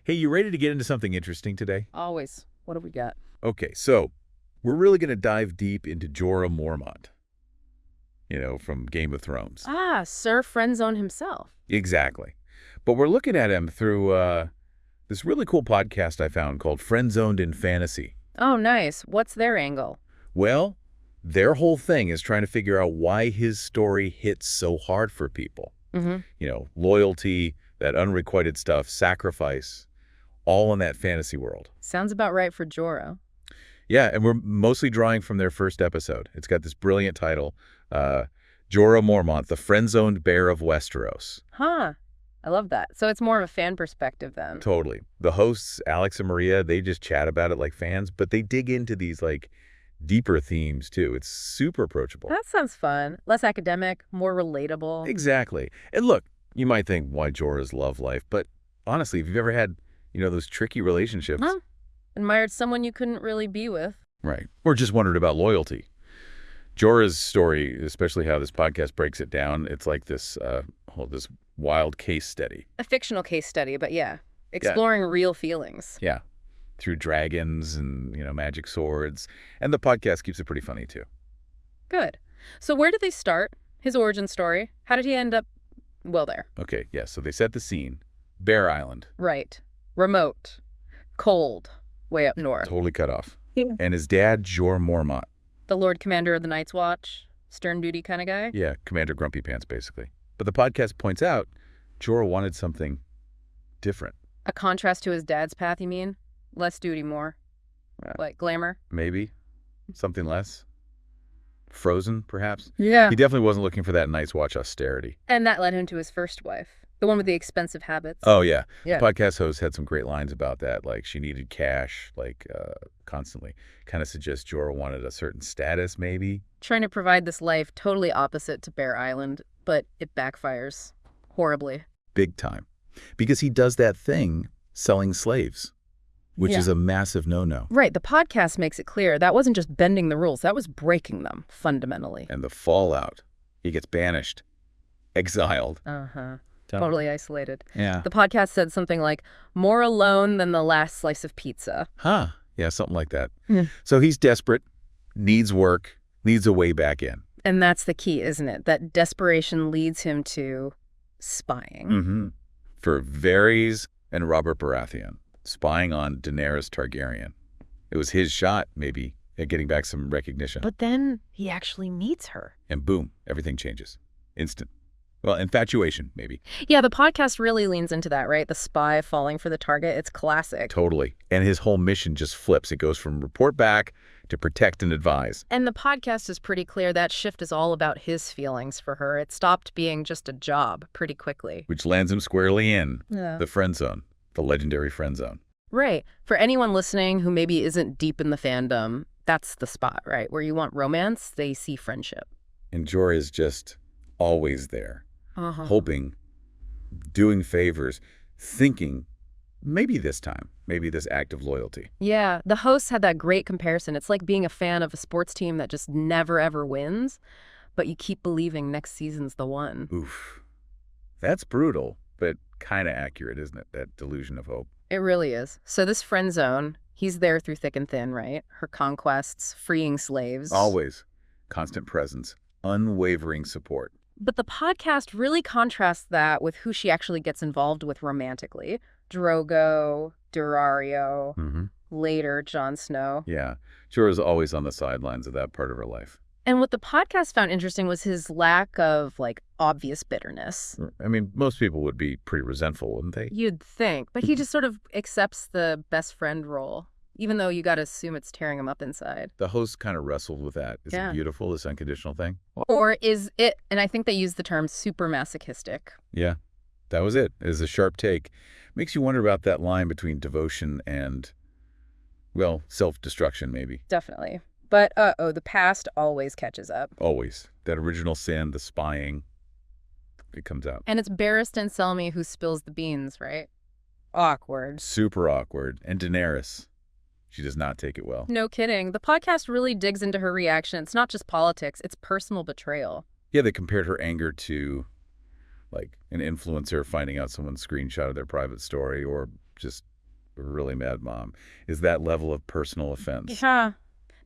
Hey, you ready to get into something interesting today? Always. What do we got? Okay, so we're really going to dive deep into Jorah Mormont, from Game of Thrones. Ah, Sir Friendzone himself. Exactly. But we're looking at him through this really cool podcast I found called Friendzoned in Fantasy. Oh, nice. What's their angle? Well, their whole thing is trying to figure out why his story hits so hard for people. Loyalty, that unrequited stuff, sacrifice, all in that fantasy world. Sounds about right for Jorah. Yeah, and we're mostly drawing from their first episode. It's got this brilliant title, Jorah Mormont, the Friendzoned Bear of Westeros. Huh. I love that. So it's more of a fan perspective then. Totally. The hosts, Alex and Maria, they just chat about it like fans, but they dig into these deeper themes too. It's super approachable. That sounds fun. Less academic, more relatable. Exactly. And look, you might think, why Jorah's love life? But honestly, if you've ever had, those tricky relationships. Huh? Admired someone you couldn't really be with. Right. Or just wondered about loyalty. Jorah's story, especially how this podcast breaks it down, it's like this this wild case study. A fictional case study, but yeah. Exploring real feelings. Yeah. Through dragons and, magic swords. And the podcast keeps it pretty funny, too. Good. So where did they start? His origin story? How did he end up, there? Okay, yeah, so they set the scene. Bear Island. Right. Remote. Cold. Way up north. Totally cut off. And his dad, Jorah Mormont. The Lord Commander of the Night's Watch? Stern duty kind of guy? Yeah, Commander Grumpy Pants, basically. But the podcast points out Jorah wanted something different. A contrast to his dad's path, you mean? Less duty, more. Like glamour? Maybe. Something less. Frozen, perhaps? Yeah. He definitely wasn't looking for that Night's Watch austerity. And that led him to his first wife. The one with the expensive habits. Oh, yeah. Yeah. The podcast host had some great lines about that. Like, she needed cash, constantly. Kind of suggests Jorah wanted a certain status, maybe. Trying to provide this life totally opposite to Bear Island, but it backfires horribly. Big time. Because he does that thing, selling slaves, which is a massive no-no. Right. The podcast makes it clear that wasn't just bending the rules. That was breaking them, fundamentally. And the fallout. He gets banished, exiled. Uh-huh. Totally isolated. Yeah. The podcast said something like, more alone than the last slice of pizza. Huh. Yeah, something like that. Mm. So he's desperate, needs work, needs a way back in. And that's the key, isn't it? That desperation leads him to spying. Mm-hmm. For Varys and Robert Baratheon, spying on Daenerys Targaryen. It was his shot, maybe, at getting back some recognition. But then he actually meets her. And boom, everything changes. Instant. Well, infatuation, maybe. Yeah, the podcast really leans into that, right? The spy falling for the target. It's classic. Totally. And his whole mission just flips. It goes from report back to protect and advise. And the podcast is pretty clear that shift is all about his feelings for her. It stopped being just a job pretty quickly. Which lands him squarely in the Friendzone, the legendary Friendzone. Right. For anyone listening who maybe isn't deep in the fandom, that's the spot, right? Where you want romance, they see friendship. And Jorah is just always there. Hoping, doing favors, thinking, maybe this time, maybe this act of loyalty. Yeah, the hosts had that great comparison. It's like being a fan of a sports team that just never, ever wins, but you keep believing next season's the one. Oof. That's brutal, but kind of accurate, isn't it? That delusion of hope. It really is. So this friend zone, he's there through thick and thin, right? Her conquests, freeing slaves. Always. Constant presence, unwavering support. But the podcast really contrasts that with who she actually gets involved with romantically. Drogo, Durario, later Jon Snow. Yeah, Jorah's always on the sidelines of that part of her life. And what the podcast found interesting was his lack of, obvious bitterness. I mean, most people would be pretty resentful, wouldn't they? You'd think. But he just sort of accepts the best friend role, even though you got to assume it's tearing him up inside. The host kind of wrestled with that. Is it beautiful, this unconditional thing? Or is it, and I think they use the term super masochistic. Yeah, that was it. It was a sharp take. Makes you wonder about that line between devotion and, self-destruction, maybe. Definitely. But, the past always catches up. Always. That original sin, the spying, it comes out. And it's Barristan Selmy who spills the beans, right? Awkward. Super awkward. And Daenerys. She does not take it well. No kidding. The podcast really digs into her reaction. It's not just politics, it's personal betrayal. Yeah, they compared her anger to, an influencer finding out someone's screenshot of their private story, or just really mad mom, is that level of personal offense. Yeah.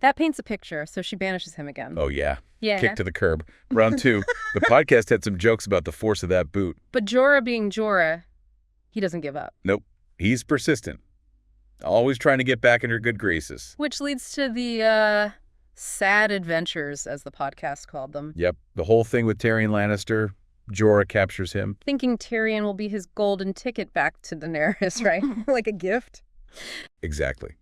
That paints a picture, so she banishes him again. Oh, yeah. Yeah. Kick to the curb. Round 2. The podcast had some jokes about the force of that boot. But Jorah being Jorah, he doesn't give up. Nope. He's persistent. Always trying to get back in her good graces. Which leads to the, sad adventures, as the podcast called them. Yep. The whole thing with Tyrion Lannister, Jorah captures him. Thinking Tyrion will be his golden ticket back to Daenerys, right? Like a gift. Exactly.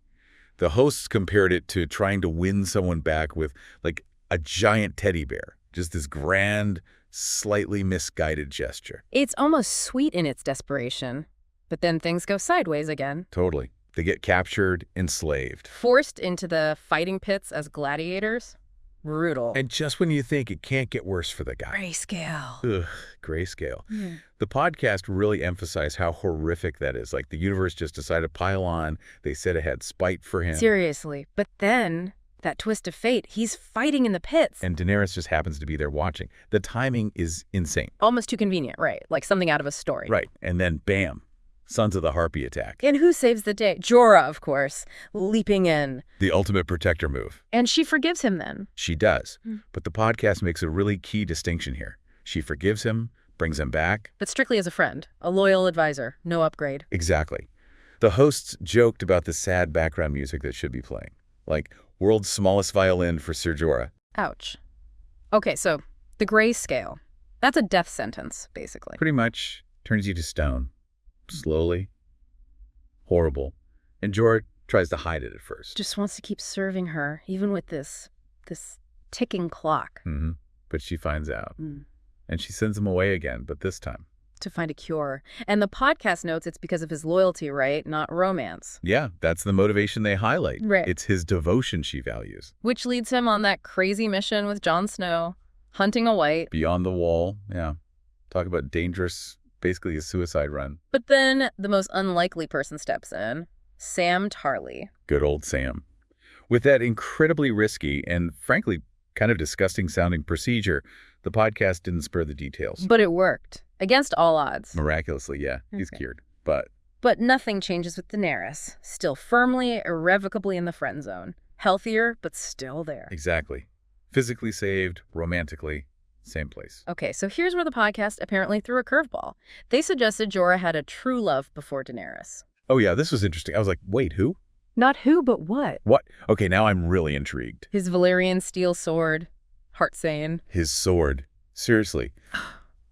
The hosts compared it to trying to win someone back with, like, a giant teddy bear. Just this grand, slightly misguided gesture. It's almost sweet in its desperation. But then things go sideways again. Totally. They get captured, enslaved. Forced into the fighting pits as gladiators. Brutal. And just when you think it can't get worse for the guy. Grayscale. Ugh, grayscale. The podcast really emphasized how horrific that is. Like, the universe just decided to pile on. They said it had spite for him. Seriously. But then, that twist of fate, he's fighting in the pits. And Daenerys just happens to be there watching. The timing is insane. Almost too convenient, right? Like something out of a story. Right. And then, bam, Sons of the Harpy attack. And who saves the day? Jorah, of course, leaping in. The ultimate protector move. And she forgives him then. She does. But the podcast makes a really key distinction here. She forgives him, brings him back. But strictly as a friend, a loyal advisor, no upgrade. Exactly. The hosts joked about the sad background music that should be playing. Like, world's smallest violin for Sir Jorah. Ouch. Okay, so the grayscale. That's a death sentence, basically. Pretty much turns you to stone. Slowly. Horrible. And Jorah tries to hide it at first. Just wants to keep serving her, even with this ticking clock. But she finds out. And she sends him away again, but this time. To find a cure. And the podcast notes it's because of his loyalty, right? Not romance. Yeah, that's the motivation they highlight. Right. It's his devotion she values. Which leads him on that crazy mission with Jon Snow, hunting a white. Beyond the Wall, yeah. Talk about dangerous, basically a suicide run. But then the most unlikely person steps in, Sam Tarly. Good old Sam. With that incredibly risky and, frankly, kind of disgusting sounding procedure, the podcast didn't spare the details. But it worked. Against all odds. Miraculously, yeah. He's cured. But nothing changes with Daenerys. Still firmly, irrevocably in the friend zone. Healthier, but still there. Exactly. Physically saved, romantically, same place. Okay, so here's where the podcast apparently threw a curveball. They suggested Jorah had a true love before Daenerys. Oh, yeah, this was interesting. I was like, wait, who? Not who, but what? What? Okay, now I'm really intrigued. His Valyrian steel sword. Heartsane. His sword. Seriously.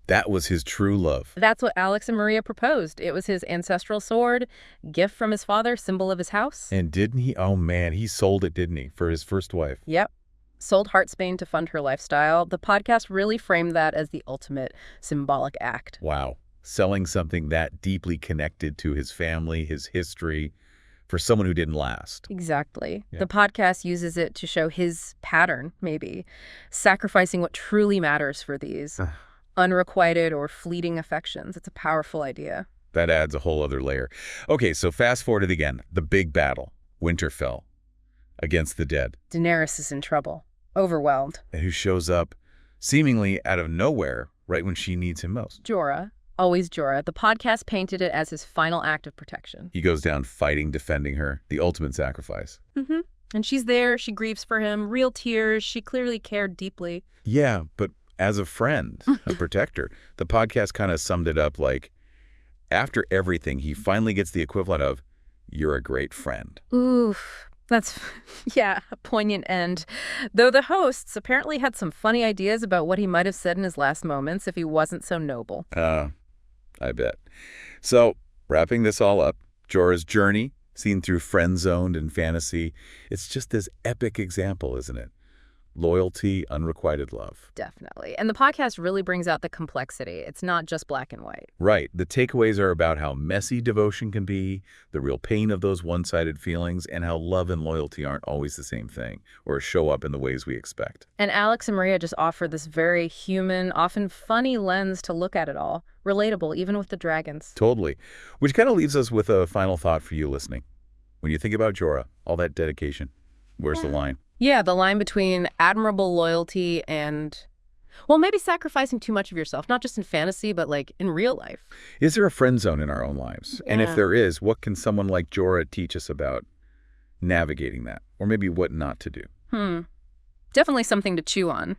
That was his true love. That's what Alex and Maria proposed. It was his ancestral sword, gift from his father, symbol of his house. And didn't he? Oh, man, he sold it, didn't he, for his first wife? Yep. Sold Heartsbane to fund her lifestyle. The podcast really framed that as the ultimate symbolic act. Wow. Selling something that deeply connected to his family, his history, for someone who didn't last. Exactly. Yeah. The podcast uses it to show his pattern, maybe. Sacrificing what truly matters for these unrequited or fleeting affections. It's a powerful idea. That adds a whole other layer. Okay, so fast forward it again. The big battle. Winterfell. Against the dead. Daenerys is in trouble. Overwhelmed. And who shows up seemingly out of nowhere right when she needs him most. Jorah. Always Jorah. The podcast painted it as his final act of protection. He goes down fighting, defending her. The ultimate sacrifice. And she's there. She grieves for him. Real tears. She clearly cared deeply. Yeah, but as a friend, a protector, the podcast kind of summed it up like, after everything, he finally gets the equivalent of, you're a great friend. Oof. That's, yeah, a poignant end. Though the hosts apparently had some funny ideas about what he might have said in his last moments if he wasn't so noble. I bet. So, wrapping this all up, Jorah's journey, seen through Friendzoned and fantasy, it's just this epic example, isn't it? Loyalty, unrequited love. Definitely. And the podcast really brings out the complexity. It's not just black and white. Right. The takeaways are about how messy devotion can be, the real pain of those one-sided feelings, and how love and loyalty aren't always the same thing or show up in the ways we expect. And Alex and Maria just offer this very human, often funny lens to look at it all. Relatable, even with the dragons. Totally. Which kind of leaves us with a final thought for you listening. When you think about Jorah, all that dedication, where's the line? Yeah, the line between admirable loyalty and, Well, maybe sacrificing too much of yourself, not just in fantasy, but like in real life. Is there a friend zone in our own lives? And if Yeah. there is, what can someone like Jorah teach us about navigating that? Or maybe what not to do? Definitely something to chew on.